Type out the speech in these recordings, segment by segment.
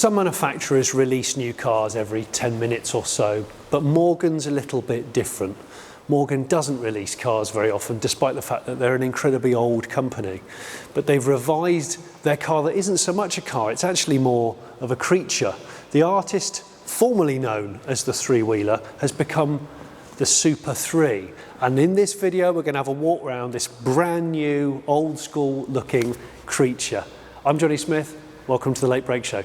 Some manufacturers release new cars every 10 minutes or so, but Morgan's a little bit different. Morgan doesn't release cars very often, despite the fact that they're an incredibly old company. But they've revised their car that isn't so much a car, it's actually more of a creature. The artist, formerly known as the three-wheeler, has become the Super 3. And in this video, we're going to have a walk around this brand new, old school looking creature. I'm Jonny Smith, welcome to the Late Break Show.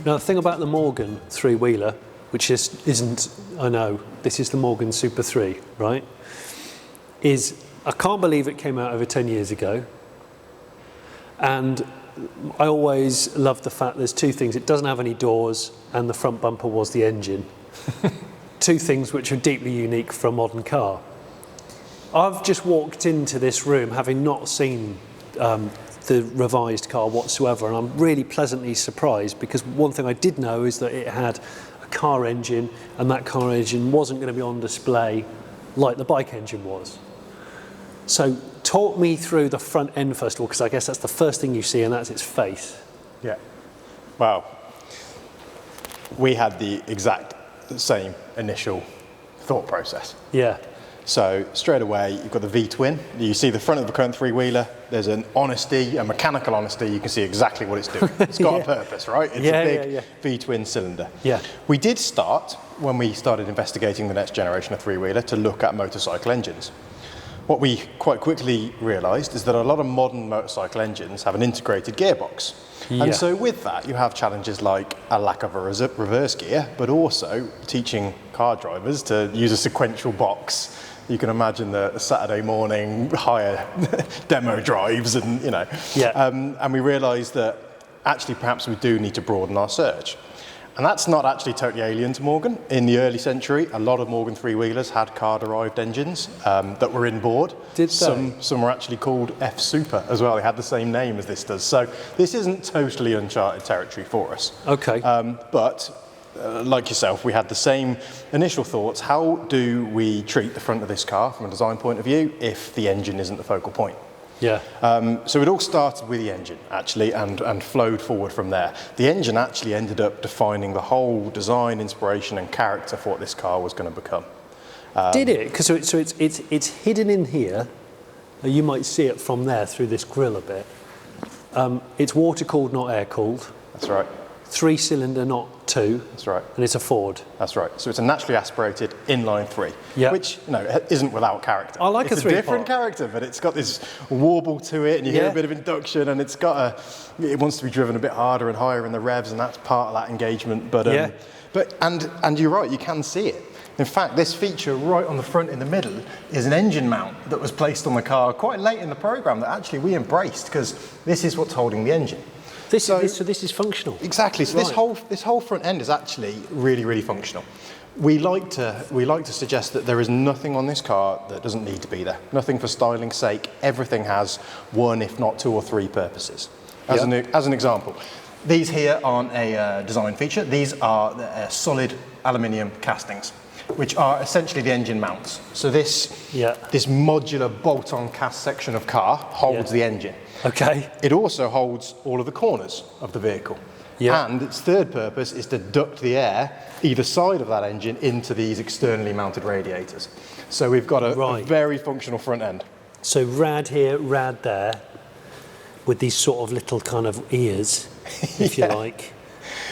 Now the thing about the Morgan three-wheeler, which isn't, I know, this is the Morgan Super 3, right? Is, I can't believe it came out over 10 years ago. And I always love the fact there's two things. It doesn't have any doors and the front bumper was the engine. Two things which are deeply unique for a modern car. I've just walked into this room having not seen the revised car whatsoever, and I'm really pleasantly surprised because one thing I did know is that it had a car engine, and that car engine wasn't going to be on display like the bike engine was. So talk me through the front end first of all, because I guess that's the first thing you see, and that's its face. Yeah. Well, we had the exact same initial thought process. Yeah. So straight away, you've got the V-twin. You see the front of the current three-wheeler. There's an honesty, a mechanical honesty. You can see exactly what it's doing. It's got a purpose, right? It's a big V-twin cylinder. Yeah. We did start, when we started investigating the next generation of three-wheeler, to look at motorcycle engines. What we quite quickly realised is that a lot of modern motorcycle engines have an integrated gearbox. Yeah. And so with that, you have challenges like a lack of a reverse gear, but also teaching car drivers to use a sequential box. You can imagine the Saturday morning hire demo drives and, you know. Yeah. And we realised that actually perhaps we do need to broaden our search. And that's not actually totally alien to Morgan. In the early century, a lot of Morgan three-wheelers had car-derived engines that were inboard. Did they? Some were actually called F-Super as well. They had the same name as this does. So this isn't totally uncharted territory for us. Okay. Like yourself, we had the same initial thoughts. How do we treat the front of this car from a design point of view if the engine isn't the focal point? Yeah. So it all started with the engine, actually, and flowed forward from there. The engine actually ended up defining the whole design, inspiration, and character for what this car was going to become. Did it? Because it's hidden in here. You might see it from there through this grille a bit. It's water-cooled, not air-cooled. That's right. Three-cylinder, not two. That's right. And it's a Ford. That's right. So it's a naturally aspirated inline three, which isn't without character. I like it's a three-part. It's a different character, but it's got this warble to it, and you hear a bit of induction, and it wants to be driven a bit harder and higher in the revs, and that's part of that engagement. But and you're right, you can see it. In fact, this feature right on the front in the middle is an engine mount that was placed on the car quite late in the program that actually we embraced because this is what's holding the engine. So this is functional. Exactly. So this whole front end is actually really, really functional. We like to suggest that there is nothing on this car that doesn't need to be there. Nothing for styling's sake. Everything has one, if not two or three purposes. As an example, these here aren't a design feature. These are solid aluminium castings, which are essentially the engine mounts. So this modular bolt-on cast section of car holds the engine. Okay. It also holds all of the corners of the vehicle. Yeah. And its third purpose is to duct the air either side of that engine into these externally mounted radiators. So we've got a very functional front end. So rad here, rad there, with these sort of little kind of ears, if you like.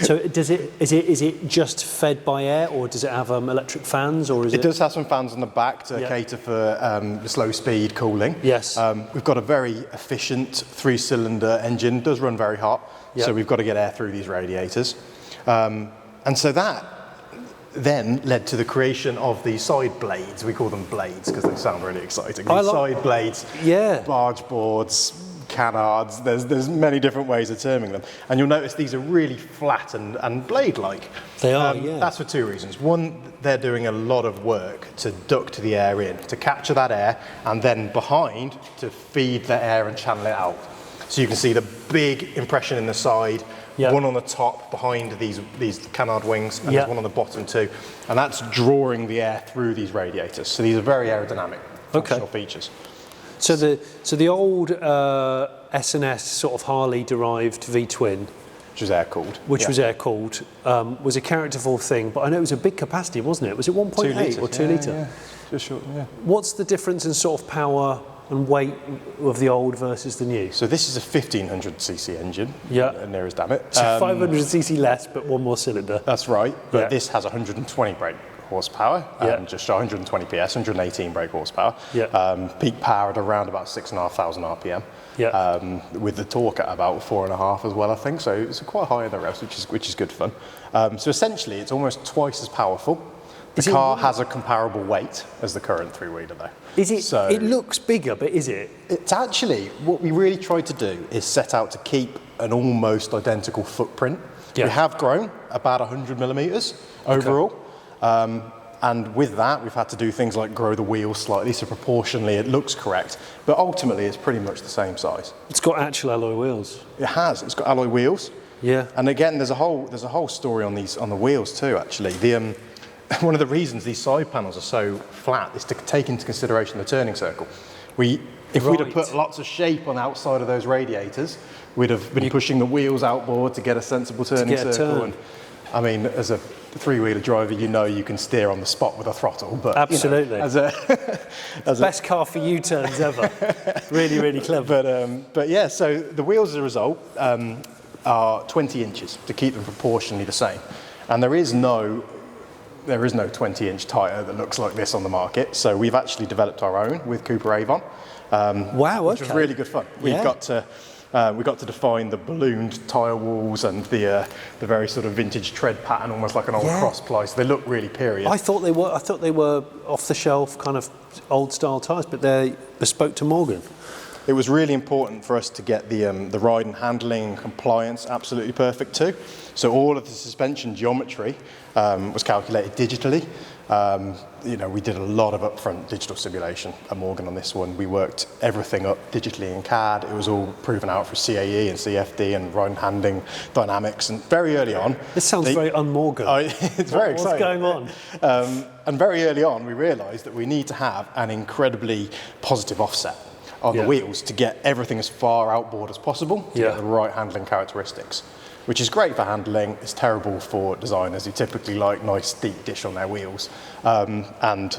So is it just fed by air, or does it have electric fans, or is it? It does have some fans on the back to cater for slow speed cooling. Yes. We've got a very efficient three-cylinder engine. It does run very hot, so we've got to get air through these radiators. And so that then led to the creation of the side blades. We call them blades because they sound really exciting. These side blades, barge boards, canards, there's many different ways of terming them. And you'll notice these are really flat and blade-like. They are, That's for two reasons. One, they're doing a lot of work to duct the air in, to capture that air, and then behind to feed the air and channel it out. So you can see the big impression in the side Yeah. one on the top behind these canard wings, and Yeah. there's one on the bottom too, and that's drawing the air through these radiators. So these are very aerodynamic functional features. So the old S&S sort of Harley-derived V-twin, Which was air-cooled. was air-cooled, was a characterful thing, but I know it was a big capacity, wasn't it? Was it 1.8 or 2 litre? Yeah, just short, yeah. What's the difference in sort of power and weight of the old versus the new? So this is a 1500cc engine, Yeah. near as damn it. So 500cc less, but one more cylinder. That's right, but Yeah. this has 120 brake horsepower, Yeah. just 120 PS, 118 brake horsepower. Yeah. Peak power at around about 6,500 RPM. Yeah. With the torque at about 4.5 as well, I think. So it's quite high in the revs, which is good fun. So essentially, it's almost twice as powerful. The car has a comparable weight as the current three-wheeler, though. Is it? So It looks bigger, but is it? it's actually, what we really tried to do is set out to keep an almost identical footprint. Yeah. We have grown about 100 millimetres overall. And with that, we've had to do things like grow the wheels slightly, so proportionally it looks correct. But ultimately, it's pretty much the same size. It's got actual alloy wheels. It has. It's got alloy wheels. Yeah. And again, there's a whole story on the wheels too. Actually, one of the reasons these side panels are so flat is to take into consideration the turning circle. If we'd have put lots of shape on the outside of those radiators, we'd have been pushing the wheels outboard to get a sensible turning circle. And I mean, as a three-wheeler driver, you can steer on the spot with a throttle. But absolutely, as a best car for U-turns ever. Really, really clever. But yeah, so the wheels as a result are 20 inches to keep them proportionally the same, and there is no 20-inch tyre that looks like this on the market. So we've actually developed our own with Cooper Avon. Wow, which was really good fun. We got to define the ballooned tyre walls and the very sort of vintage tread pattern, almost like an old cross ply. So they look really period. I thought they were off the shelf kind of old style tyres, but they're bespoke to Morgan. It was really important for us to get the ride and handling and compliance absolutely perfect too. So all of the suspension geometry was calculated digitally. We did a lot of upfront digital simulation at Morgan on this one. We worked everything up digitally in CAD. It was all proven out for CAE and CFD and ride and handling dynamics. And very early on... This sounds very un-Morgan. It's very exciting. What's going on? And very early on, we realised that we need to have an incredibly positive offset on the wheels to get everything as far outboard as possible to get the right handling characteristics, which is great for handling. It's terrible for designers who typically like nice deep dish on their wheels. And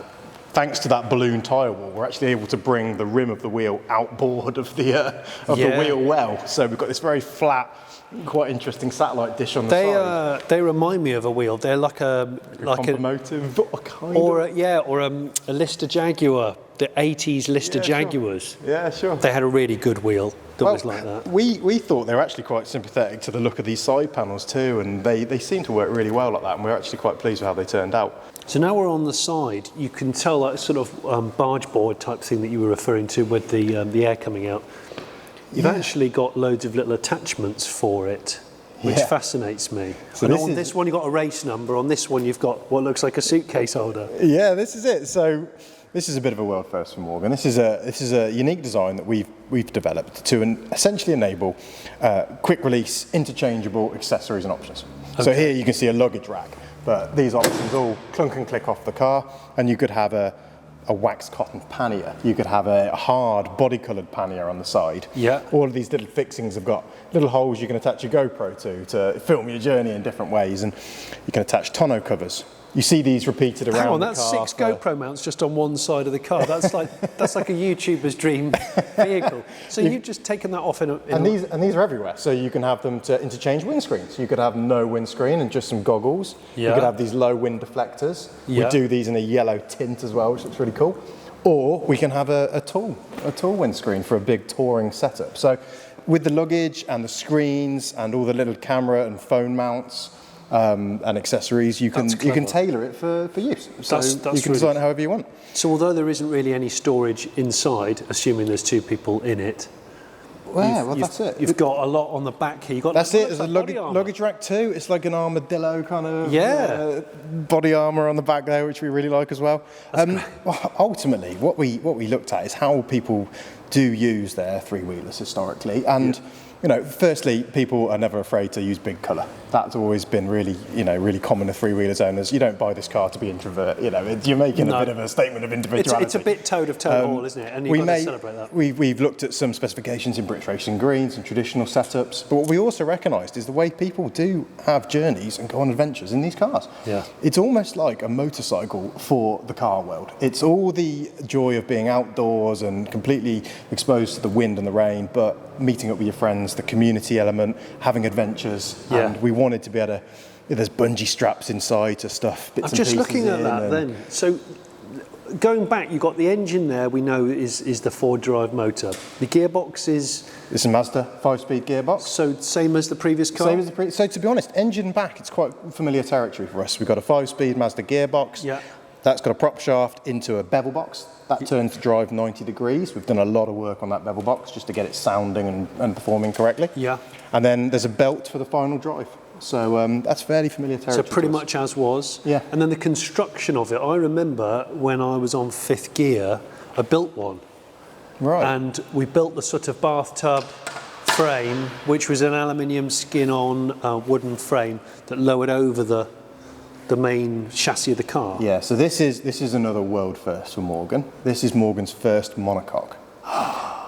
thanks to that balloon tyre wall, we're actually able to bring the rim of the wheel outboard of the wheel well. So we've got this very flat, quite interesting satellite dish on the side. They remind me of a wheel. They're like a motive kind or a Lister Jaguar, the 80s Lister Jaguars. Sure. Yeah, sure. They had a really good wheel that was like that. We thought they were actually quite sympathetic to the look of these side panels too, and they seem to work really well like that, and we're actually quite pleased with how they turned out. So now we're on the side. You can tell that sort of barge board type thing that you were referring to with the air coming out. You've actually got loads of little attachments for it, which fascinates me. So on this one you've got a race number. On this one you've got what looks like a suitcase holder. Yeah, this is it. So this is a bit of a world first for Morgan. This is a unique design that we've developed to essentially enable quick release, interchangeable accessories and options. Okay. So here you can see a luggage rack, but these options all clunk and click off the car, and you could have a waxed cotton pannier. You could have a hard body-coloured pannier on the side. Yeah. All of these little fixings have got little holes you can attach your GoPro to film your journey in different ways, and you can attach tonneau covers. You see these repeated around the car. That's 6 GoPro mounts just on one side of the car. That's like a YouTuber's dream vehicle. So you've just taken that off and these are everywhere. So you can have them to interchange windscreens. You could have no windscreen and just some goggles. Yeah. You could have these low wind deflectors. Yeah. We do these in a yellow tint as well, which looks really cool. Or we can have a tall windscreen for a big touring setup. So with the luggage and the screens and all the little camera and phone mounts, and accessories, you can tailor it for use. So you can design it however you want. So although there isn't really any storage inside, assuming there's 2 people in it, that's it. You've got a lot on the back here. That's it. There's a luggage rack too. It's like an armadillo kind of body armour on the back there, which we really like as well. Ultimately, what we looked at is how people do use their three-wheelers historically, and you know, firstly, people are never afraid to use big colour. That's always been really, you know, really common to three-wheelers owners. You don't buy this car to be introvert. You know, you're making a bit of a statement of individuality. It's a bit Toad of Toad Hall, isn't it? And you've got to celebrate that. We've looked at some specifications in British Racing Greens and traditional setups, but what we also recognised is the way people do have journeys and go on adventures in these cars. Yeah. It's almost like a motorcycle for the car world. It's all the joy of being outdoors and completely exposed to the wind and the rain, but meeting up with your friends, the community element, having adventures, and we wanted to be able to, there's bungee straps inside to stuff bits and pieces. I'm just looking at that then. So going back, you've got the engine there, we know is the Ford drive motor. The gearbox is... It's a Mazda 5-speed gearbox. So same as the previous car? Same as the previous. So to be honest, engine back, it's quite familiar territory for us. We've got a 5-speed Mazda gearbox. Yeah. That's got a prop shaft into a bevel box. That turns the drive 90 degrees. We've done a lot of work on that bevel box just to get it sounding and performing correctly. Yeah. And then there's a belt for the final drive. So that's fairly familiar territory. So pretty much as was. Yeah. And then the construction of it, I remember when I was on 5th gear, I built one. Right. And we built the sort of bathtub frame, which was an aluminium skin-on wooden frame that lowered over the main chassis of the car. Yeah, so this is another world first for Morgan. This is Morgan's first monocoque.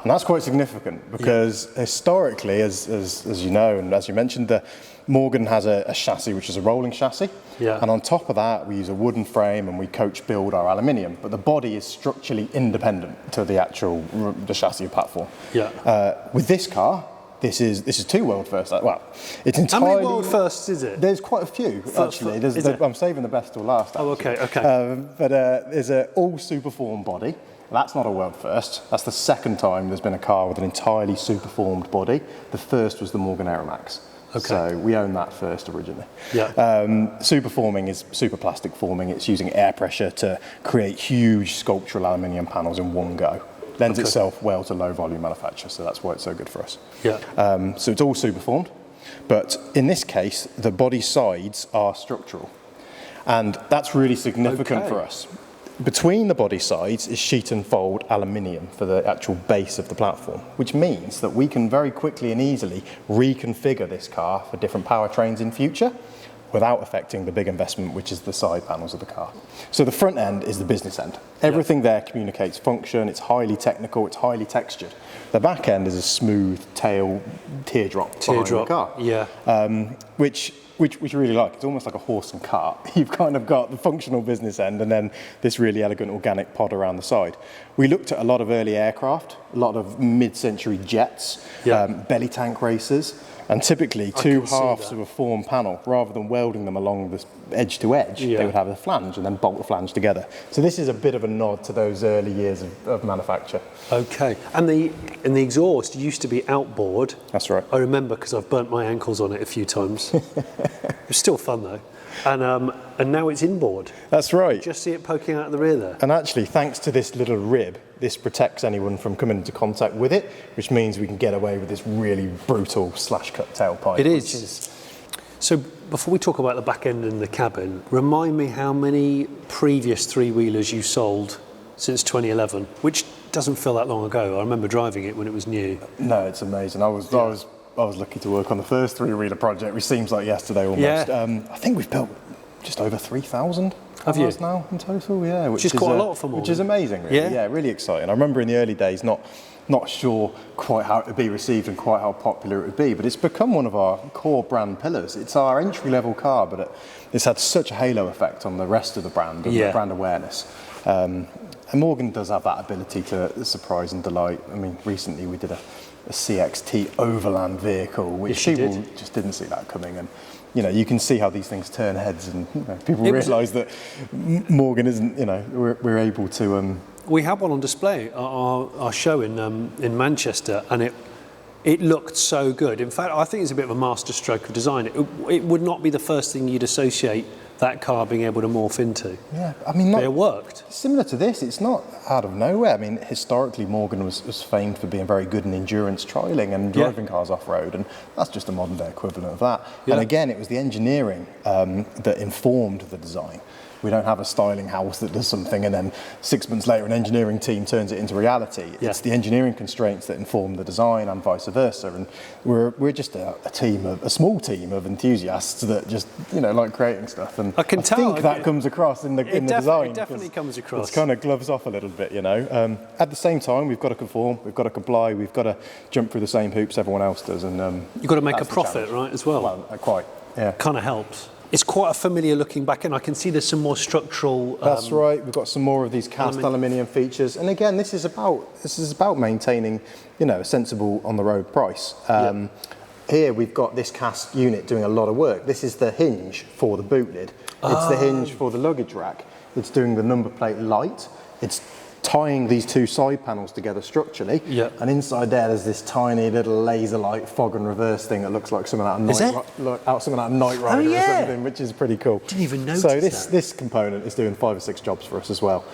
And that's quite significant because historically, as you know, and as you mentioned, Morgan has a chassis which is a rolling chassis. Yeah. And on top of that, we use a wooden frame and we coach build our aluminium. But the body is structurally independent to the actual chassis platform. Yeah. With this car, this is two world firsts. Well, it's entirely... How many world firsts is it? There's quite a few, actually. I'm saving the best till last, actually. Oh, okay. But there's an all superformed body. That's not a world first. That's the second time there's been a car with an entirely superformed body. The first was the Morgan Aeromax. Okay. So we own that first originally. Yeah. Superforming is superplastic forming. It's using air pressure to create huge sculptural aluminium panels in one go. Lends itself well to low volume manufacture, so that's why it's so good for us. Yeah. So it's all superformed, but in this case, the body sides are structural. And that's really significant for us. Between the body sides is sheet and fold aluminium for the actual base of the platform, which means that we can very quickly and easily reconfigure this car for different powertrains in future without affecting the big investment, which is the side panels of the car. So the front end is the business end. Everything there communicates function, it's highly technical, it's highly textured. The back end is a smooth tail teardrop behind the car. Yeah. Which we really like. It's almost like a horse and cart. You've kind of got the functional business end and then this really elegant organic pod around the side. We looked at a lot of early aircraft, a lot of mid-century jets, belly tank racers, and typically two halves of a form panel, rather than welding them along the edge to edge, they would have a flange and then bolt the flange together. So this is a bit of a nod to those early years of manufacture. Okay, and the exhaust used to be outboard. That's right. I remember because I've burnt my ankles on it a few times. It was still fun though. And now it's inboard. That's right. You just see it poking out of the rear there. And actually, thanks to this little rib, this protects anyone from coming into contact with it, which means we can get away with this really brutal slash-cut tailpipe. It is. So before we talk about the back end and the cabin, remind me how many previous three-wheelers you sold since 2011, which doesn't feel that long ago. I remember driving it when it was new. No, it's amazing. I was lucky to work on the first three-wheeler project, which seems like yesterday almost. Yeah. I think we've built just over 3,000 cars now in total, which is quite a lot for Morgan. Which is amazing, really. Yeah, really exciting. I remember in the early days not sure quite how it would be received and quite how popular it would be, but it's become one of our core brand pillars. It's our entry-level car, but it's had such a halo effect on the rest of the brand and the brand awareness. And Morgan does have that ability to surprise and delight. I mean, recently we did a CXT overland vehicle, which people just didn't see that coming. And you can see how these things turn heads, and people realise that Morgan isn't. We're able to. We had one on display at our show in Manchester, and it looked so good. In fact, I think it's a bit of a masterstroke of design. It would not be the first thing you'd associate that car being able to morph into. Yeah, I mean, it worked. Similar to this, it's not out of nowhere. I mean, historically, Morgan was famed for being very good in endurance trialling and driving cars off-road, and that's just a modern-day equivalent of that. Yeah. And again, it was the engineering that informed the design. We don't have a styling house that does something and then 6 months later an engineering team turns it into reality. Yeah. It's the engineering constraints that inform the design and vice versa. And we're just a small team of enthusiasts that just, you know, like creating stuff. And I think that comes across in the design. It definitely comes across. It's kind of gloves off a little bit, you know. At the same time, we've got to conform, we've got to comply, we've got to jump through the same hoops everyone else does. And you've got to make a profit, right, as well. Well, quite, yeah. Kind of helps. It's quite a familiar looking back end. I can see there's some more structural. That's right. We've got some more of these cast aluminium features, and again, this is about maintaining, you know, a sensible on the road price. Here we've got this cast unit doing a lot of work. This is the hinge for the boot lid. It's the hinge for the luggage rack. It's doing the number plate light. It's tying these two side panels together structurally. And inside there's this tiny little laser light fog and reverse thing that looks like something out of Night Rider or something, which is pretty cool. Didn't even notice So that. this component is doing 5 or 6 jobs for us as well.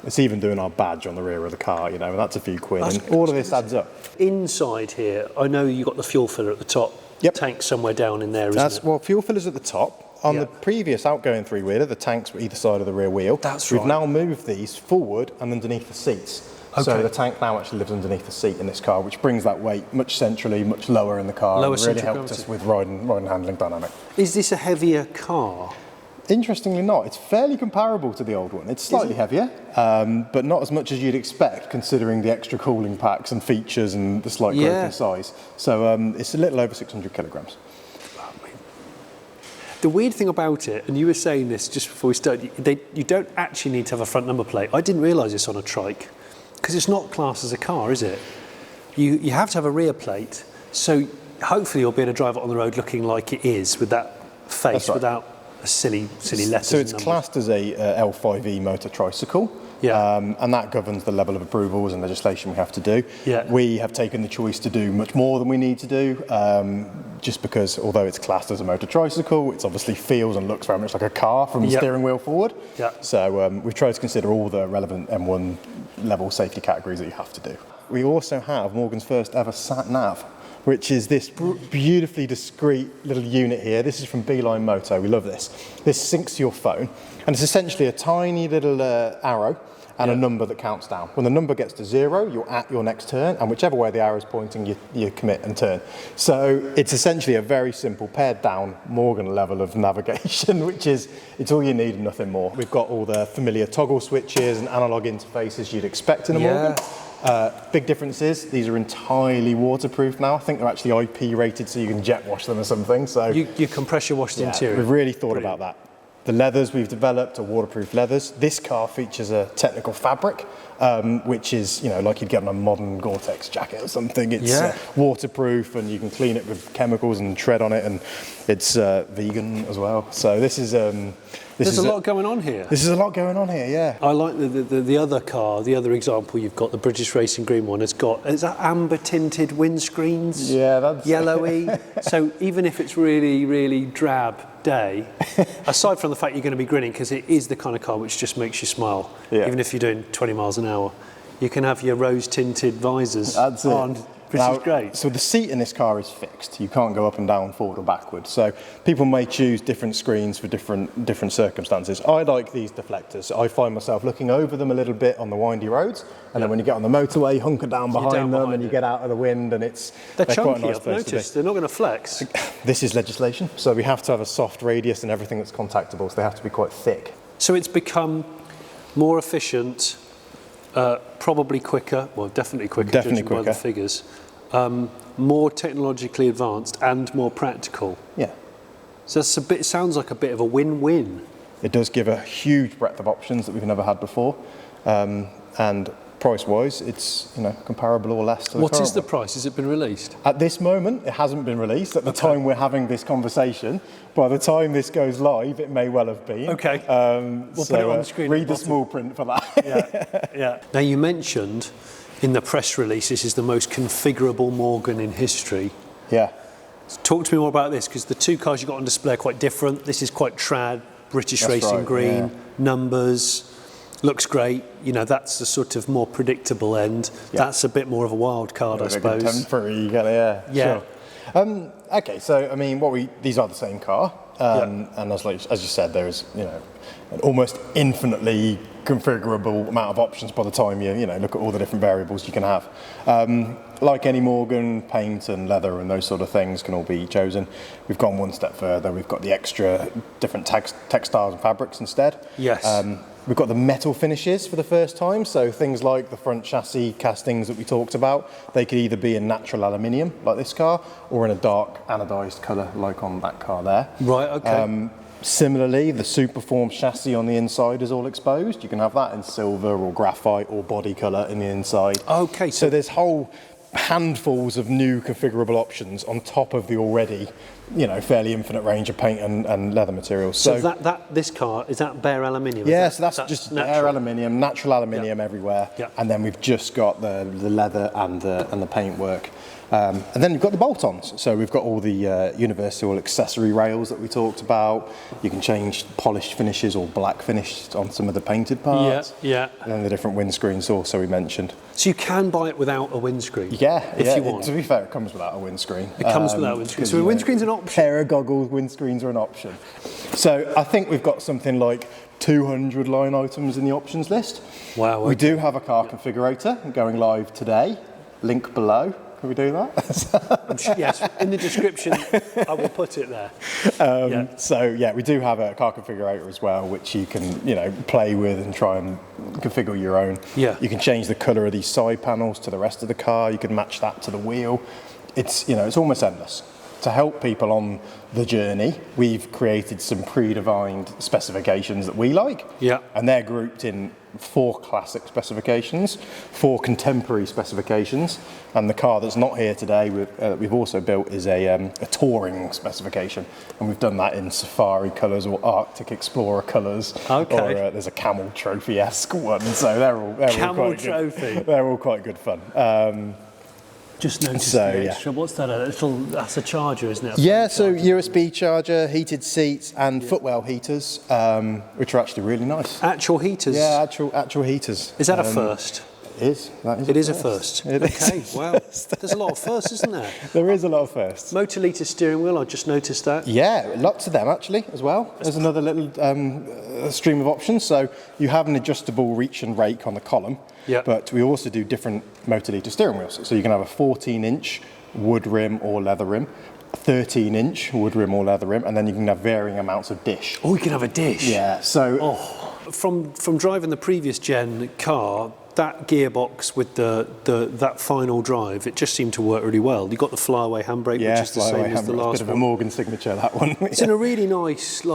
It's even doing our badge on the rear of the car, you know, and that's a few quid. And all of this adds up. Inside here, I know you've got the fuel filler at the top. Tank somewhere down in there, isn't it? Well, fuel filler's at the top. On the previous outgoing three-wheeler, the tanks were either side of the rear wheel. That's right. We've now moved these forward and underneath the seats. So the tank now actually lives underneath the seat in this car, which brings that weight much centrally, much lower in the car. Lower and really helped us with ride and handling dynamic. Is this a heavier car? Interestingly not. It's fairly comparable to the old one. It's slightly heavier, but not as much as you'd expect considering the extra cooling packs and features and the slight growth in size. So it's a little over 600 kilograms. The weird thing about it, and you were saying this just before we started, you don't actually need to have a front number plate. I didn't realise this on a trike, because it's not classed as a car, is it? You have to have a rear plate, so hopefully you'll be able to drive it on the road looking like it is, with that face, without a silly letters. So it's classed as a L5E motor tricycle. And that governs the level of approvals and legislation we have to do. We have taken the choice to do much more than we need to do, just because although it's classed as a motor tricycle, it obviously feels and looks very much like a car from the steering wheel forward. So we've tried to consider all the relevant M1 level safety categories that you have to do. We also have Morgan's first ever sat-nav, which is this beautifully discreet little unit here. This is from Beeline Moto. We love this. This syncs to your phone, and it's essentially a tiny little arrow and a number that counts down. When the number gets to 0, you're at your next turn, and whichever way the arrow is pointing, you commit and turn. So it's essentially a very simple pared down Morgan level of navigation, which is, it's all you need and nothing more. We've got all the familiar toggle switches and analog interfaces you'd expect in a Morgan. Big difference is these are entirely waterproof now. I think they're actually IP rated, so you can jet wash them or something. So you can pressure wash the interior. We've really thought about that. The leathers we've developed are waterproof leathers. This car features a technical fabric, which is, you know, like you'd get on a modern Gore-Tex jacket or something. It's waterproof, and you can clean it with chemicals and tread on it, and it's vegan as well. So this is there's a lot going on here. This is a lot going on here, yeah. I like the other car, the other example you've got, the British Racing Green one, is that amber tinted windscreens. Yeah, that's yellowy. So even if it's really, really drab day, aside from the fact you're going to be grinning, because it is the kind of car which just makes you smile, even if you're doing 20 miles an hour, you can have your rose tinted visors on. Which is great. So the seat in this car is fixed. You can't go up and down, forward or backward. So people may choose different screens for different circumstances. I like these deflectors. I find myself looking over them a little bit on the windy roads, and then when you get on the motorway, hunker down behind them, and you get out of the wind, and they're chunky, quite a nice I've place to be. noticed. They're not going to flex. This is legislation, so we have to have a soft radius and everything that's contactable, so they have to be quite thick. So it's become more efficient, probably quicker, well, definitely quicker, judging by the figures, more technologically advanced and more practical. So it sounds like a bit of a win-win. It does give a huge breadth of options that we've never had before, and price-wise, it's, you know, comparable or less to the current What is the price? Has it been released? At this moment, it hasn't been released. At the time we're having this conversation, by the time this goes live, it may well have been. We'll put it on the screen. Read the small print for that. Now, you mentioned in the press release, this is the most configurable Morgan in history. Talk to me more about this, because the two cars you've got on display are quite different. This is quite trad, British Racing Green, numbers. Looks great, you know, that's the sort of more predictable end. That's a bit more of a wild card, I suppose. Contemporary, sure. Okay, so I mean, these are the same car, and as you said, there is, you know, an almost infinitely configurable amount of options by the time you look at all the different variables you can have. Like any Morgan, paint and leather and those sort of things can all be chosen. We've gone one step further. We've got the extra different textiles and fabrics instead. Yes. We've got the metal finishes for the first time, so things like the front chassis castings that we talked about, they could either be in natural aluminium, like this car, or in a dark anodized colour, like on that car there. Right, okay. Similarly, the Superform chassis on the inside is all exposed. You can have that in silver or graphite or body colour in the inside. Okay, so there's whole handfuls of new configurable options on top of the already, fairly infinite range of paint and leather materials. So this car, is that bare aluminium? Yeah, so that's just bare aluminium, natural aluminium everywhere. Yeah. And then we've just got the leather and the paint work. And then you've got the bolt-ons. So we've got all the universal accessory rails that we talked about. You can change polished finishes or black finishes on some of the painted parts. Yeah. And then the different windscreens also we mentioned. So you can buy it without a windscreen? If you want. To be fair, it comes without a windscreen. It comes without a windscreen. So a windscreen's an option? Pair of goggles, windscreens are an option. So I think we've got something like 200 line items in the options list. Wow. Okay. We do have a car configurator going live today. Link below. Can we do that? Yes, in the description, I will put it there. So yeah, we do have a car configurator as well, which you can play with and try and configure your own. Yeah. You can change the colour of these side panels to the rest of the car. You can match that to the wheel. It's it's almost endless. To help people on the journey, we've created some predefined specifications that we like. Yeah. And they're grouped in 4 classic specifications, 4 contemporary specifications, and the car that's not here today we've also built is a touring specification, and we've done that in safari colours or Arctic Explorer colours. Okay. Or there's a camel trophy-esque one, so they're all Camel quite trophy. Good. They're all quite good fun. Just noticed the extra. What's that? That's a charger, isn't it? Yeah, so USB charger, heated seats, and footwell heaters, which are actually really nice. Actual heaters? Yeah, actual heaters. Is that a first? It is. It is a first. Okay, wow. There's a lot of firsts, isn't there? There is a lot of firsts. Motor-liter steering wheel, I just noticed that. Yeah, lots of them actually as well. There's another little stream of options. So you have an adjustable reach and rake on the column, but we also do different motor-liter steering wheels. So you can have a 14-inch wood rim or leather rim, 13-inch wood rim or leather rim, and then you can have varying amounts of dish. Oh, you can have a dish? Yeah, so... From driving the previous gen car, that gearbox with that final drive, it just seemed to work really well. You got the flyaway handbrake, which is the same as the last one. Bit of a Morgan signature, that one. It's in a really nice,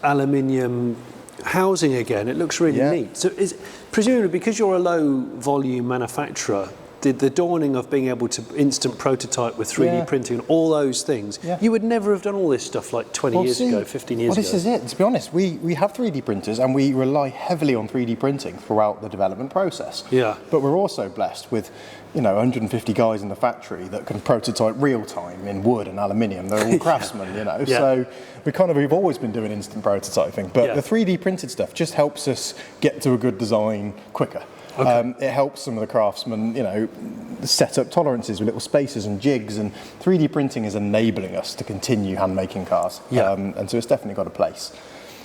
aluminium housing again. It looks really neat. So presumably because you're a low volume manufacturer, the dawning of being able to instant prototype with 3D printing and all those things, you would never have done all this stuff like 20 years ago, 15 years ago. Well, this is it. To be honest, we have 3D printers and we rely heavily on 3D printing throughout the development process. Yeah. But we're also blessed with 150 guys in the factory that can prototype real time in wood and aluminium. They're all craftsmen, So we've always been doing instant prototyping, but the 3D printed stuff just helps us get to a good design quicker. Okay. It helps some of the craftsmen, set up tolerances with little spaces and jigs, and 3D printing is enabling us to continue hand making cars. And so it's definitely got a place.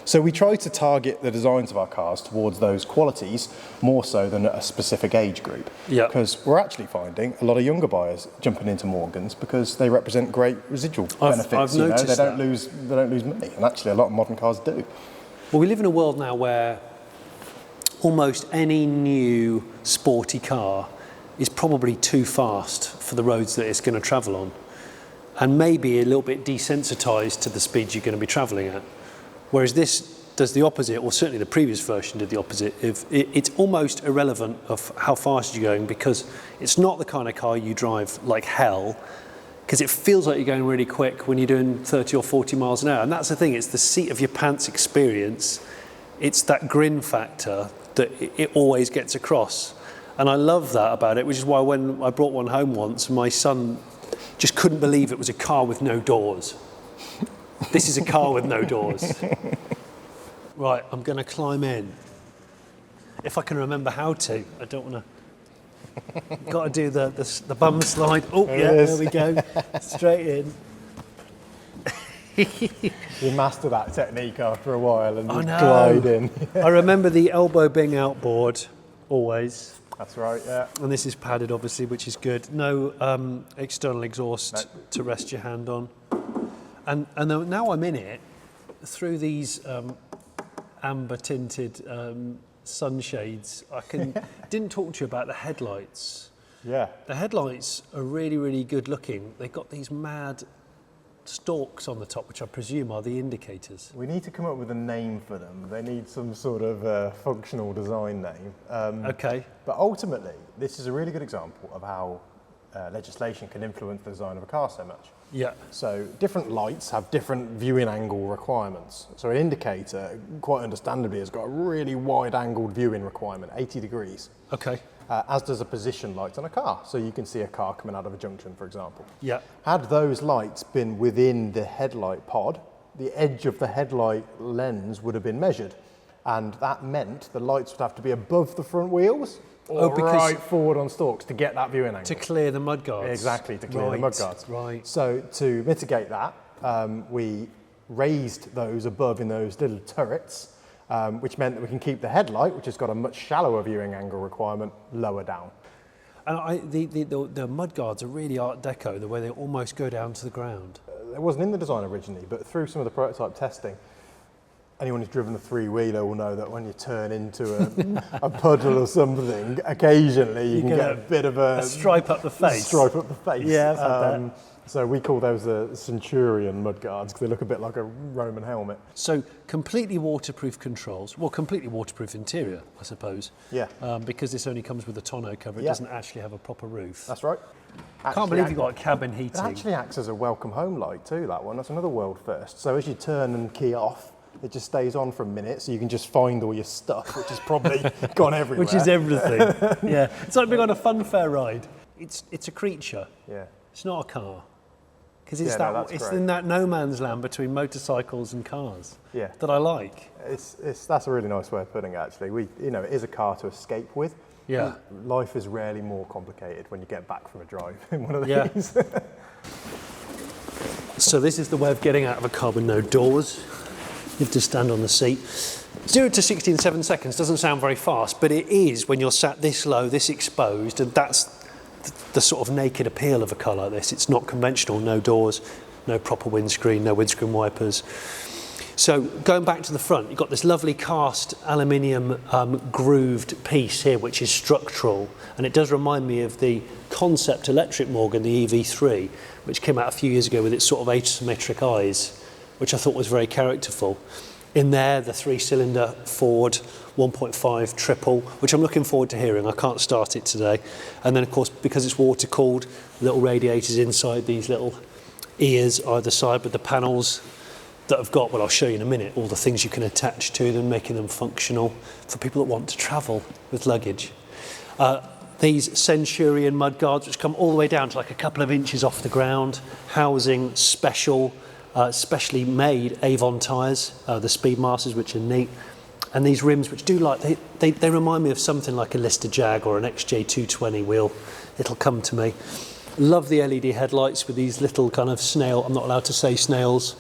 So we try to target the designs of our cars towards those qualities more so than a specific age group. Because we're actually finding a lot of younger buyers jumping into Morgans because they represent great residual benefits. I've noticed they don't lose money, and actually a lot of modern cars do. Well, we live in a world now where almost any new sporty car is probably too fast for the roads that it's going to travel on, and maybe a little bit desensitized to the speeds you're going to be traveling at. Whereas this does the opposite, or certainly the previous version did the opposite. It's almost irrelevant of how fast you're going, because it's not the kind of car you drive like hell, because it feels like you're going really quick when you're doing 30 or 40 miles an hour. And that's the thing, it's the seat of your pants experience. It's that grin factor that it always gets across. And I love that about it, which is why when I brought one home once, my son just couldn't believe it was a car with no doors. This is a car with no doors. Right, I'm going to climb in. If I can remember how to. I don't want to... Got to do the bum slide. Oh, yeah, there we go. Straight in. You master that technique after a while and I you know. glide in. I remember the elbow being outboard, always. That's right, yeah. And this is padded, obviously, which is good. No external exhaust No. to rest your hand on. And now I'm in it, through these amber tinted sunshades, didn't talk to you about the headlights. Yeah. The headlights are really, really good looking. They've got these mad stalks on the top, which I presume are the indicators. We need to come up with a name for them. They need some sort of functional design name. Okay. But ultimately, this is a really good example of how legislation can influence the design of a car so much. Yeah. So different lights have different viewing angle requirements. So an indicator, quite understandably, has got a really wide angled viewing requirement, 80 degrees. Okay. As does a position light on a car. So you can see a car coming out of a junction, for example. Yeah. Had those lights been within the headlight pod, the edge of the headlight lens would have been measured. And that meant the lights would have to be above the front wheels or right forward on stalks to get that viewing angle. To clear the mudguards. Exactly, to clear the mudguards. Right. So to mitigate that, we raised those above in those little turrets, which meant that we can keep the headlight, which has got a much shallower viewing angle requirement, lower down. And the mudguards are really Art Deco, the way they almost go down to the ground. It wasn't in the design originally, but through some of the prototype testing, anyone who's driven a three-wheeler will know that when you turn into a puddle or something, occasionally you can get a bit of a stripe up the face. Stripe up the face. Yeah, I've had that. So we call those the Centurion mudguards because they look a bit like a Roman helmet. So completely waterproof controls, well, completely waterproof interior, I suppose. Yeah. Because this only comes with a tonneau cover, it doesn't actually have a proper roof. That's right. Can't believe you've got cabin heating. It actually acts as a welcome home light too, that one. That's another world first. So as you turn and key off, it just stays on for a minute, so you can just find all your stuff, which has probably gone everywhere. Which is everything. Yeah. It's like being on a fun fair ride. It's a creature. Yeah. It's not a car. Because it's great. in that no man's land between motorcycles and cars that I like. That's a really nice way of putting it, actually. It is a car to escape with. Yeah. Life is rarely more complicated when you get back from a drive in one of these. Yeah. So this is the way of getting out of a car with no doors. You have to stand on the seat. 0 to 60 in 7 seconds doesn't sound very fast, but it is when you're sat this low, this exposed, and that's the sort of naked appeal of a car like this. It's not conventional, no doors, no proper windscreen, no windscreen wipers. So going back to the front, you've got this lovely cast aluminium grooved piece here, which is structural, and it does remind me of the concept electric Morgan, the EV3, which came out a few years ago with its sort of asymmetric eyes, which I thought was very characterful. In there, the 3-cylinder Ford 1.5 triple, which I'm looking forward to hearing. I can't start it today. And then, of course, because it's water-cooled, little radiators inside these little ears either side, with the panels that I've got, well, I'll show you in a minute, all the things you can attach to them, making them functional for people that want to travel with luggage. These Centurion mudguards, which come all the way down to like a couple of inches off the ground, housing specially made Avon tyres, the Speedmasters, which are neat. And these rims, which do they remind me of something like a Lister Jag or an XJ220 wheel. It'll come to me. Love the LED headlights with these little kind of snail, I'm not allowed to say snails,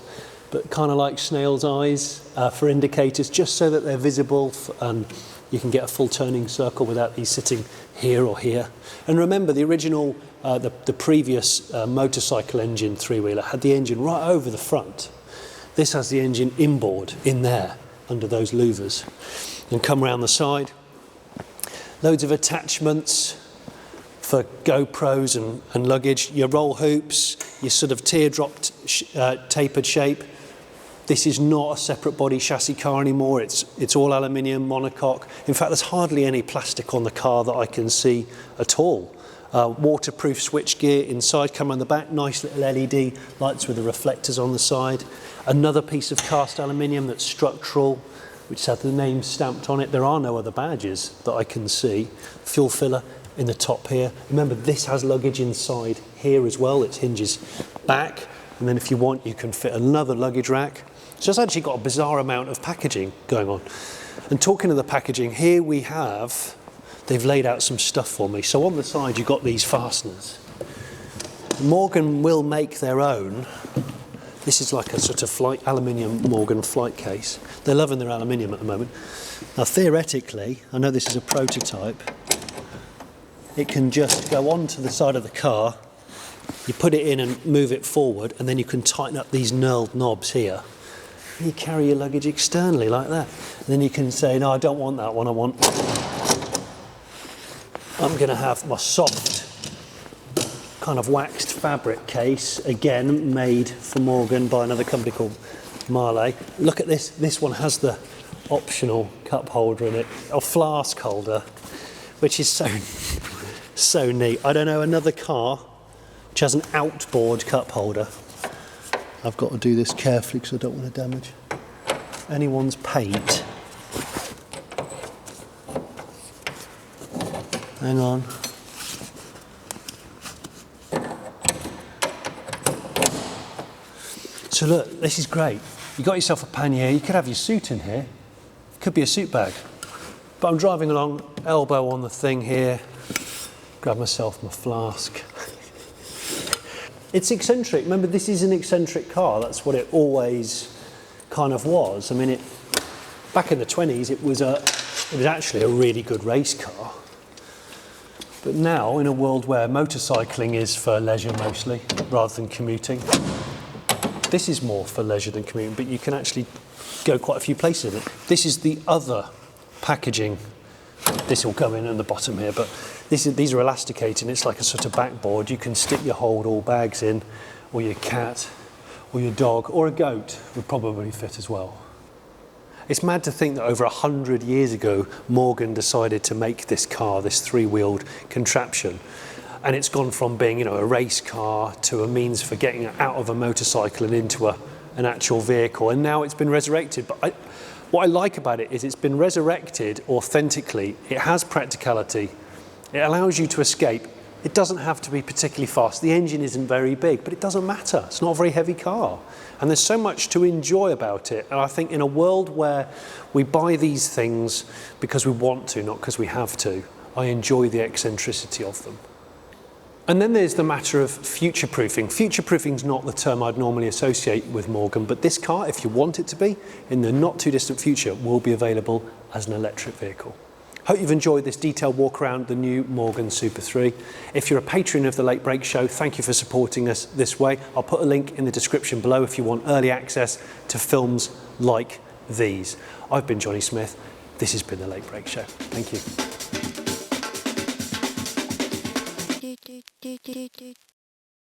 but kind of like snail's eyes for indicators, just so that they're visible and you can get a full turning circle without these sitting here or here. And remember, the original, the previous motorcycle engine three-wheeler had the engine right over the front. This has the engine inboard, in there, under those louvers. And come round the side. Loads of attachments for GoPros and luggage. Your roll hoops, your sort of teardrop tapered shape. This is not a separate body chassis car anymore. It's all aluminium monocoque. In fact, there's hardly any plastic on the car that I can see at all. Waterproof switchgear inside, come around the back, nice little LED lights with the reflectors on the side. Another piece of cast aluminium that's structural, which has the name stamped on it. There are no other badges that I can see. Fuel filler in the top here. Remember, this has luggage inside here as well. It hinges back, and then if you want, you can fit another luggage rack. So it's actually got a bizarre amount of packaging going on. And talking of the packaging, here we have, they've laid out some stuff for me. So on the side, you've got these fasteners. Morgan will make their own This is like a sort of aluminium Morgan flight case. They're loving their aluminium at the moment. Now theoretically, I know this is a prototype, it can just go onto the side of the car, you put it in and move it forward, and then you can tighten up these knurled knobs here. And you carry your luggage externally like that. And then you can say, no, I don't want that one, I'm going to have my soft kind of waxed fabric case, again made for Morgan by another company called Marley. Look at this. This one has the optional cup holder in it, or flask holder, which is so neat. I don't know another car which has an outboard cup holder. I've got to do this carefully because I don't want to damage anyone's paint. Hang on. So look, this is great. You got yourself a pannier, you could have your suit in here. Could be a suit bag. But I'm driving along, elbow on the thing here, grab myself my flask. It's eccentric. Remember, this is an eccentric car. That's what it always kind of was. I mean, back in the 20s, it was actually a really good race car. But now, in a world where motorcycling is for leisure mostly, rather than commuting, this is more for leisure than commuting, but you can actually go quite a few places in it. This is the other packaging. This will go in at the bottom here, but these are elasticating. It's like a sort of backboard. You can stick your hold all bags in, or your cat, or your dog, or a goat would probably fit as well. It's mad to think that over 100 years ago, Morgan decided to make this car, this three-wheeled contraption. And it's gone from being, you know, a race car to a means for getting out of a motorcycle and into an actual vehicle. And now it's been resurrected. But what I like about it is it's been resurrected authentically. It has practicality. It allows you to escape. It doesn't have to be particularly fast. The engine isn't very big, but it doesn't matter. It's not a very heavy car. And there's so much to enjoy about it. And I think in a world where we buy these things because we want to, not because we have to, I enjoy the eccentricity of them. And then there's the matter of future-proofing. Future-proofing is not the term I'd normally associate with Morgan, but this car, if you want it to be, in the not-too-distant future, will be available as an electric vehicle. Hope you've enjoyed this detailed walk around the new Morgan Super 3. If you're a patron of the Late Break Show, thank you for supporting us this way. I'll put a link in the description below if you want early access to films like these. I've been Jonny Smith. This has been the Late Break Show. Thank you.